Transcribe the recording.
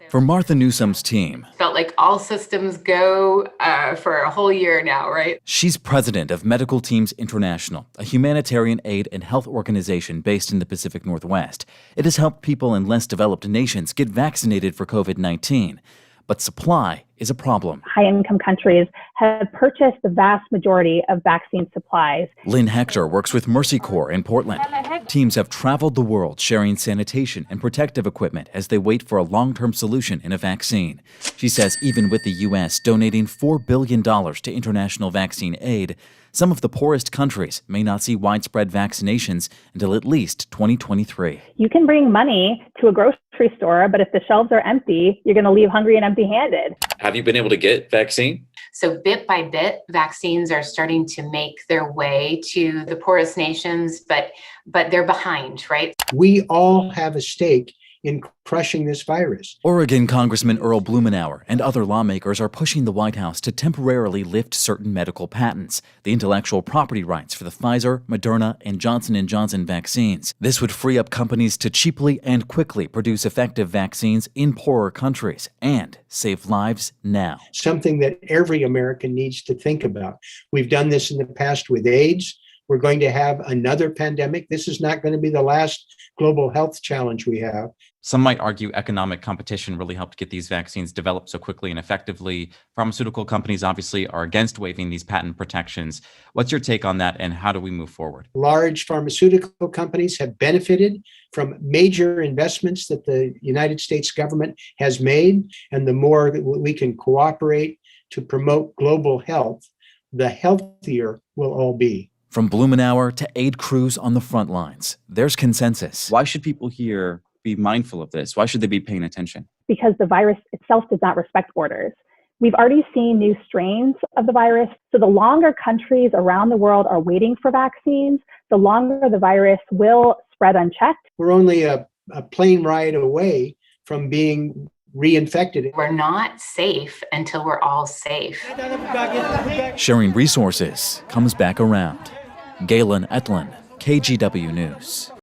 For Martha Newsom's team, Felt like all systems go for a whole year now, right? she's president of Medical Teams International, a humanitarian aid and health organization based in the Pacific Northwest. It has helped people in less developed nations get vaccinated for COVID-19. But supply is a problem. High-income countries have purchased the vast majority of vaccine supplies. Lynn Hector works with Mercy Corps in Portland. Teams have traveled the world sharing sanitation and protective equipment as they wait for a long-term solution in a vaccine. She says even with the U.S. donating $4 billion to international vaccine aid, some of the poorest countries may not see widespread vaccinations until at least 2023. You can bring money to a grocery store, but if the shelves are empty, you're going to leave hungry and empty-handed. Have you been able to get vaccine? So bit by bit, vaccines are starting to make their way to the poorest nations, but they're behind, right? We all have a stake in crushing this virus. Oregon Congressman Earl Blumenauer and other lawmakers are pushing the White House to temporarily lift certain medical patents, the intellectual property rights for the Pfizer, Moderna, and Johnson & Johnson vaccines. This would free up companies to cheaply and quickly produce effective vaccines in poorer countries and save lives now. Something that every American needs to think about. We've done this in the past with AIDS. We're going to have another pandemic. This is not going to be the last global health challenge we have. Some might argue economic competition really helped get these vaccines developed so quickly and effectively. Pharmaceutical companies obviously are against waiving these patent protections. What's your take on that, and how do we move forward? Large pharmaceutical companies have benefited from major investments that the United States government has made, and the more that we can cooperate to promote global health, the healthier we'll all be. From Blumenauer to aid crews on the front lines, there's consensus. Why should people here be mindful of this? Why should they be paying attention? Because the virus itself does not respect borders. We've already seen new strains of the virus. So the longer countries around the world are waiting for vaccines, the longer the virus will spread unchecked. We're only a plane ride away from being reinfected. We're not safe until we're all safe. Sharing resources comes back around. Galen Ettlin, KGW News.